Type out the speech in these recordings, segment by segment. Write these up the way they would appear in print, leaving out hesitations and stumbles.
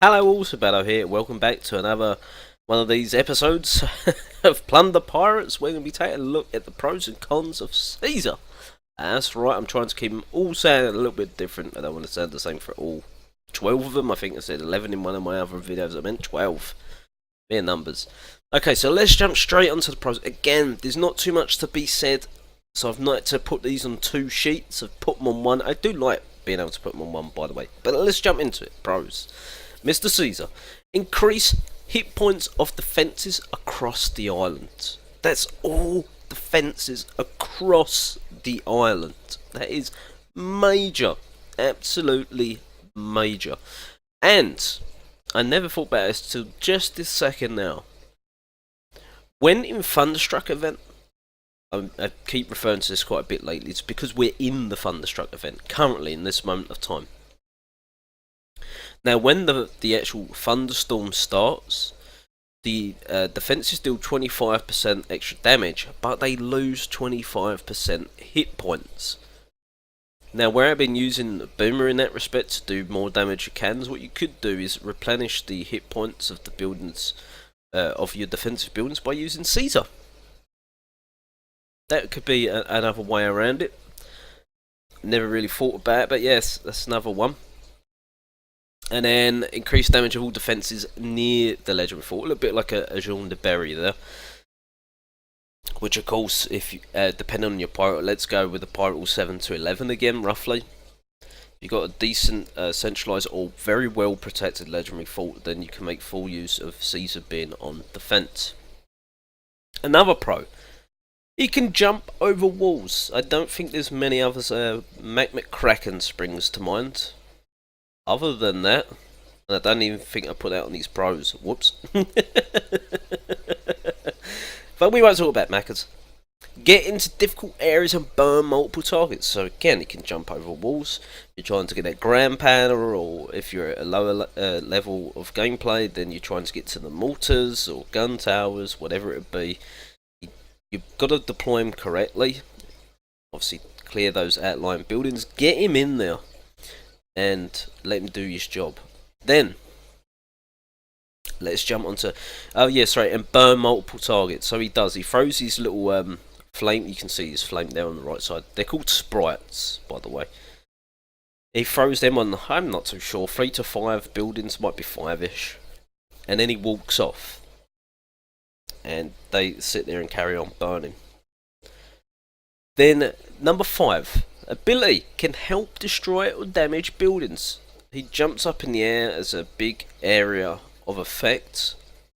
Hello all, Sabato here. Welcome back to another one of these episodes of Plunder Pirates. We're going to be taking a look at the pros and cons of Caesar. That's right, I'm trying to keep them all sounding a little bit different. I don't want to sound the same for all 12 of them. I think I said 11 in one of my other videos. I meant 12. Mere numbers. Okay, so let's jump straight onto the pros. Again, there's not too much to be said, so I've not had to put these on two sheets. I've put them on one. I do like being able to put them on one, by the way. But let's jump into it. Pros. Mr. Caesar, increase hit points of defences across the island. That's all defences across the island. That is major. Absolutely major. And I never thought about this till just this second now. When in Thunderstruck event, I keep referring to this quite a bit lately, it's because we're in the Thunderstruck event currently in this moment of time. Now, when the actual thunderstorm starts, the defences deal 25% extra damage, but they lose 25% hit points. Now, where I've been using Boomer in that respect to do more damage you can, what you could do is replenish the hit points of the buildings, of your defensive buildings by using Caesar. That could be another way around it. Never really thought about it, but yes, that's another one. And then increase damage of all defences near the Legendary Fort. A little bit like a Jean de Berry there. Which of course, if you, depending on your pirate, let's go with the pirate rule 7 to 11 again, roughly. If you've got a decent centralised or very well protected Legendary Fort, then you can make full use of Caesar being on defence. Another pro. He can jump over walls. I don't think there's many others. Mac McCracken springs to mind. Other than that, and I don't even think I put that on these pros. Whoops. But we won't talk about Maccas. Get into difficult areas and burn multiple targets. So again, you can jump over walls. You're trying to get that Grand Panner, or if you're at a lower level of gameplay, then you're trying to get to the mortars or gun towers, whatever it be. You've got to deploy them correctly. Obviously, clear those outlying buildings. Get him in there and let him do his job. Then let's jump onto and burn multiple targets. So he does, he throws his little flame, you can see his flame there on the right side. They're called sprites, by the way. He throws them on, I'm not too sure, 3 to 5 buildings, might be 5ish, and then he walks off and they sit there and carry on burning. Then number 5, ability can help destroy or damage buildings. He jumps up in the air as a big area of effect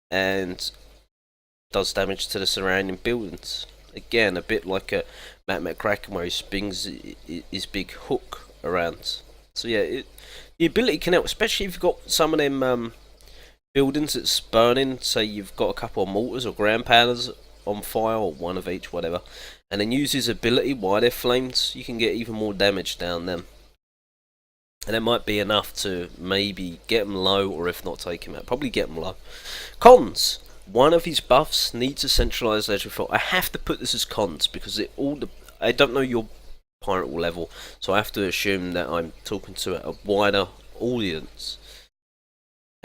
and does damage to the surrounding buildings. Again, a bit like a Matt McCracken where he spins his big hook around. So yeah, the ability can help, especially if you've got some of them buildings that's burning. Say you've got a couple of mortars or ground powders on fire, or one of each, whatever, and then use his ability while they're flamed, you can get even more damage down them. And it might be enough to maybe get them low, or if not, take him out. Probably get them low. Cons. One of his buffs needs a centralised legendary fort. I have to put this as cons because I don't know your pirate level, so I have to assume that I'm talking to a wider audience.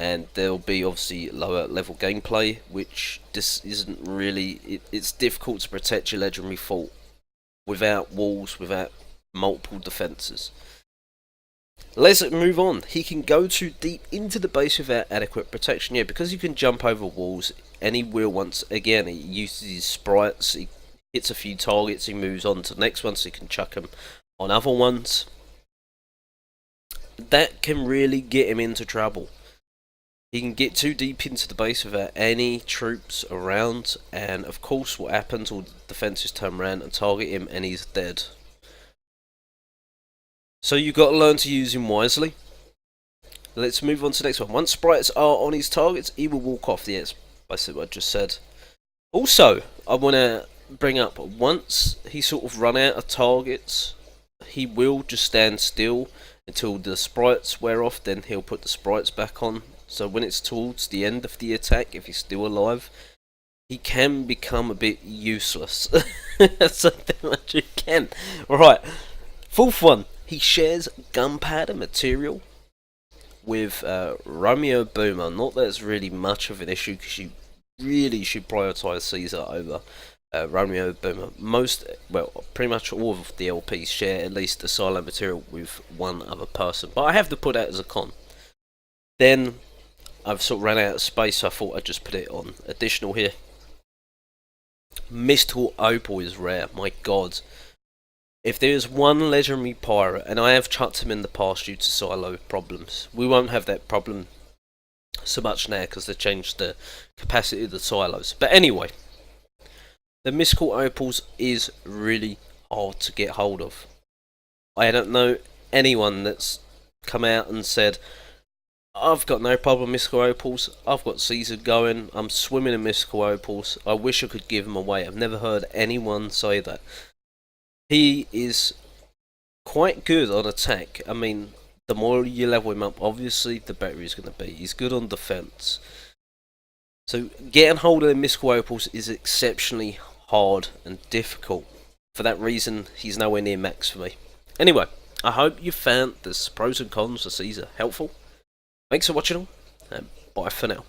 And there'll be obviously lower level gameplay, which this isn't really. It's difficult to protect your legendary fort without walls, without multiple defences. Let's move on. He can go too deep into the base without adequate protection. Yeah, because you can jump over walls, and he will once again. He uses his sprites. He hits a few targets. He moves on to the next one, so he can chuck them on other ones. That can really get him into trouble. He can get too deep into the base without any troops around, and of course what happens, all the defences turn around and target him and he's dead. So you've got to learn to use him wisely. Let's move on to the next one. Once sprites are on his targets, he will walk off. Yes, basically what I just said. Also, I want to bring up, once he sort of run out of targets, he will just stand still until the sprites wear off, then he'll put the sprites back on. So when it's towards the end of the attack, if he's still alive, he can become a bit useless. So much he can. Right, 4th one. He shares gunpowder material with Romeo Boomer. Not that it's really much of an issue, because you really should prioritise Caesar over Romeo Boomer. Pretty much all of the LPs share at least the silo material with one other person, but I have to put that as a con. Then I've sort of ran out of space, so I thought I'd just put it on additional here. Mystical Opal is rare, my god. If there is one legendary pirate, and I have chucked him in the past due to silo problems, we won't have that problem so much now because they've changed the capacity of the silos. But anyway, the Mystical Opals is really hard to get hold of. I don't know anyone that's come out and said, I've got no problem with Mystical Opals, I've got Caesar going, I'm swimming in Mystical Opals, I wish I could give him away. I've never heard anyone say that. He is quite good on attack. I mean, the more you level him up, obviously, the better he's going to be. He's good on defense. So getting hold of the Mystical Opals is exceptionally hard and difficult. For that reason, he's nowhere near max for me. Anyway, I hope you found this pros and cons of Caesar helpful. Thanks for watching all, and bye for now.